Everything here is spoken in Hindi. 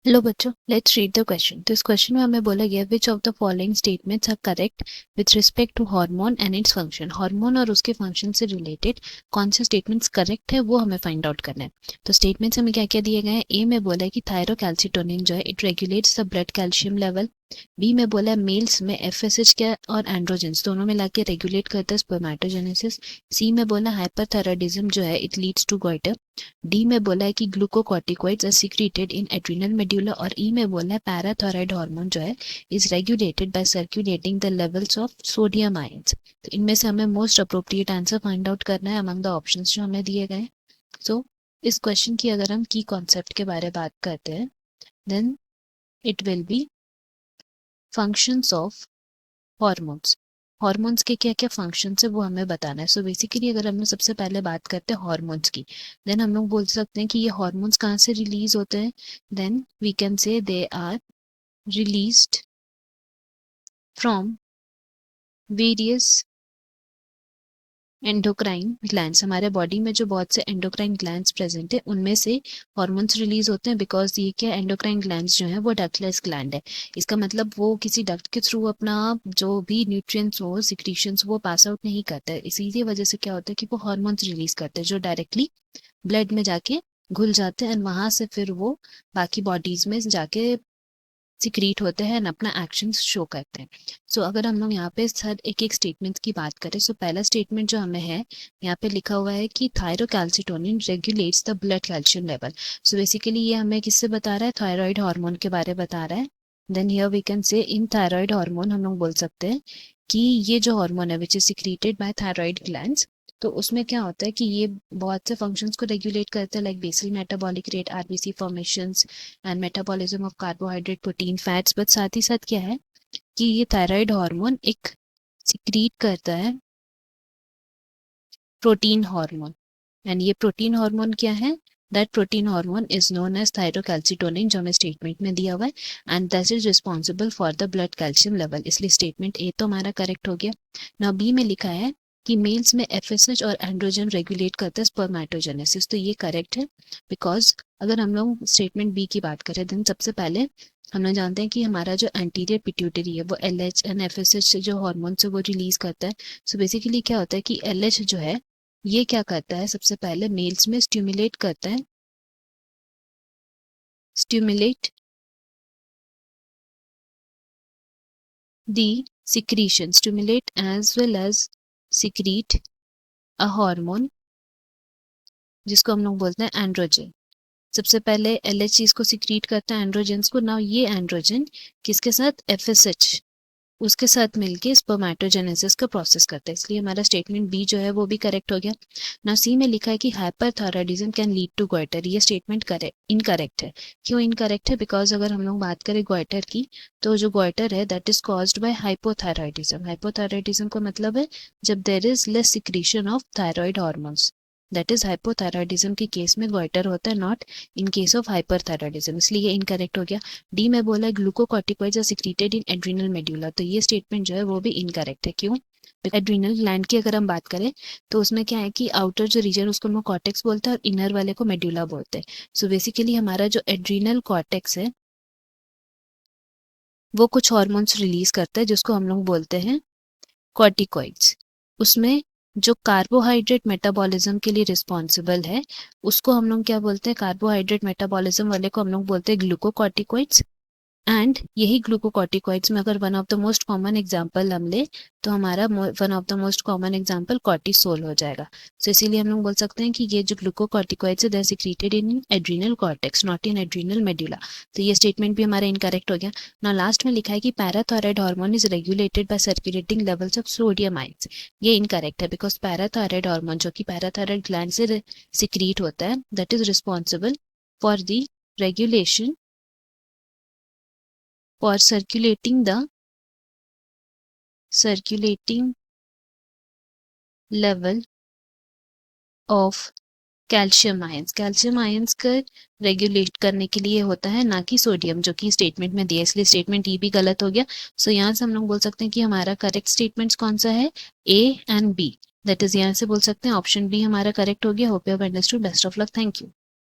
हेलो बच्चों, लेट्स रीड द क्वेश्चन। तो इस क्वेश्चन में हमें बोला गया which of the following statements are correct with respect to hormone and its function. Hormone और उसके फंक्शन से रिलेटेड कौन से स्टेटमेंट्स करेक्ट है वो हमें फाइंड आउट करना है। तो स्टेटमेंट्स हमें क्या क्या दिए गए हैं। ए में बोला है कि थायरोकैल्सिटोनिन जो है it regulates the blood calcium level. B में बोला है मेल्स में एफएसएच क्या और एंड्रोजेंस दोनों मिला के रेगुलेट करता है स्पर्मेटोजेनेसिस। सी में बोला हाइपरथायराइडिज्म जो है it leads to goitre. D में बोला है कि glucocorticoids are secreted in adrenal medulla. और ई में बोला है पैराथायराइड हार्मोन जो है is regulated by circulating the levels of sodium ions. तो इनमें से हमें most appropriate answer find out करना है अमंग द ऑप्शंस जो हमें दिए गए। सो इस क्वेश्चन की अगर हम की कॉन्सेप्ट के बारे में बात करते हैं then it will be functions of hormones. Hormones के क्या क्या फंक्शन है वो हमें बताना है। सो बेसिकली अगर हम सबसे पहले बात करते हैं हॉर्मोन्स की, देन हम लोग बोल सकते हैं कि ये हॉर्मोन्स कहाँ से रिलीज होते हैं। Then we can say they are released from various endocrine glands. हमारे बॉडी में जो बहुत से एंडोक्राइन ग्लैंड्स प्रेजेंट है उनमें से हॉर्मोन्स रिलीज होते हैं। बिकॉज ये क्या एंडोक्राइन ग्लैंड्स जो है वो डक्टलेस ग्लैंड है। इसका मतलब वो किसी डक्ट के थ्रू अपना जो भी न्यूट्रिएंट्स हो सिक्रीशंस वो पास आउट नहीं करता है। इसीलिए वजह से क्या होता है कि वो हॉर्मोन्स रिलीज करते हैं जो डायरेक्टली ब्लड में जाके घुल जाते हैं एंड वहां से फिर वो बाकी बॉडीज में जाके सिक्रीट होते हैं अपना एक्शन शो करते हैं। सो अगर हम लोग यहाँ पे सर एक एक स्टेटमेंट की बात करें। सो पहला स्टेटमेंट जो हमें है यहाँ पे लिखा हुआ है कि thyrocalcitonin regulates the blood calcium level. So basically ये हमें किससे बता रहा है, थायराइड हार्मोन के बारे में बता रहा है। देन हियर वी कैन से इन थायराइड हार्मोन हम लोग बोल सकते हैं कि ये जो हार्मोन है which is secreted by thyroid glands. तो उसमें क्या होता है कि ये बहुत से फंक्शंस को रेगुलेट करता है like basal metabolic rate, RBC formations and metabolism of carbohydrate, protein, fats. But साथ ही साथ क्या है कि ये थायराइड हार्मोन एक सिक्रीट करता है प्रोटीन हार्मोन। एंड ये प्रोटीन हार्मोन क्या है, that protein hormone is known as thyrocalcitonin जो हमें स्टेटमेंट में दिया हुआ है and that is responsible for the blood calcium level. इसलिए स्टेटमेंट ए तो हमारा करेक्ट हो गया। ना बी में लिखा है कि मेल्स में एफएसएच और एंड्रोजन रेगुलेट करता है स्पर्मेटोजेनेसिस। तो ये करेक्ट है बिकॉज अगर हम लोग स्टेटमेंट बी की बात करें देन सबसे पहले हम लोग जानते हैं कि हमारा जो एंटीरियर पिट्यूटरी है वो एलएच एंड एफएसएच से जो हार्मोन है वो रिलीज करता है। सो बेसिकली क्या होता है कि एलएच जो है ये क्या करता है, सबसे पहले मेल्स में स्टिमुलेट करता है, stimulate the secretion, stimulate as well as secrete a hormone जिसको हम लोग बोलते हैं एंड्रोजन। सबसे पहले एलएच चीज को सिक्रीट करता है एंड्रोजेंस को। नाउ ये एंड्रोजन किसके साथ, एफएसएच उसके साथ मिलके स्पर्मेटोजेनेसिस का प्रोसेस करता है। इसलिए हमारा स्टेटमेंट बी जो है वो भी करेक्ट हो गया। ना सी में लिखा है कि hyperthyroidism can lead to goitre. ये स्टेटमेंट करेक्ट इनकरेक्ट है। क्यों इनकरेक्ट है, बिकॉज अगर हम लोग बात करें गोइटर की तो जो गोइटर है that is caused by hypothyroidism. Hypothyroidism का मतलब है जब there is less secretion of thyroid hormones, that is hypothyroidism के केस में गोइटर होता है, not in case of hyperthyroidism. इसलिए ये इनकरेक्ट हो गया। डी में बोला है glucocorticoids are secreted in adrenal medulla. तो ये स्टेटमेंट जो है वो भी इनकरेक्ट है। क्यों, एड्रिनल ग्लैंड की अगर हम बात करें तो उसमें क्या है कि आउटर जो रीजन उसको हम कॉर्टेक्स बोलते हैं और इनर वाले को मेड्यूला बोलते हैं। सो बेसिकली हमारा जो एड्रिनल कॉर्टेक्स है वो कुछ हॉर्मोन्स रिलीज करता है जिसको हम लोग बोलते हैं कॉर्टिकॉइड्स। उसमें जो कार्बोहाइड्रेट मेटाबॉलिज्म के लिए रिस्पॉन्सिबल है उसको हम लोग क्या बोलते हैं, कार्बोहाइड्रेट मेटाबॉलिज्म वाले को हम लोग बोलते हैं ग्लूकोकॉर्टिकॉइड्स। एंड यही ग्लूकोकॉर्टिकॉइड्स में अगर one of the most common example हम ले तो हमारा one of the most common example cortisol हो जाएगा। सो इसीलिए हम लोग बोल सकते हैं कि ये जो ग्लूकोकॉर्टिकॉइड्स है they are secreted in adrenal cortex not in adrenal medulla. तो ये स्टेटमेंट भी हमारा इनकरेक्ट हो गया। ना लास्ट में लिखा है कि parathyroid hormone is regulated by circulating levels of sodium ions. ये इनकरेक्ट है बिकॉज पैराथायराइड हार्मोन जो कि पैराथायराइड ग्लैंड से सिक्रीट होता है that is responsible for the regulation for circulating level of calcium ions. Calcium ions का रेगुलेट करने के लिए होता है, ना कि सोडियम जो कि स्टेटमेंट में दिया। इसलिए स्टेटमेंट ये भी गलत हो गया। सो यहाँ से हम लोग बोल सकते हैं कि हमारा करेक्ट स्टेटमेंट कौन सा है, A and B. That is यहाँ से बोल सकते हैं ऑप्शन बी हमारा करेक्ट हो गया। Hope you have understood. Best of luck, thank you.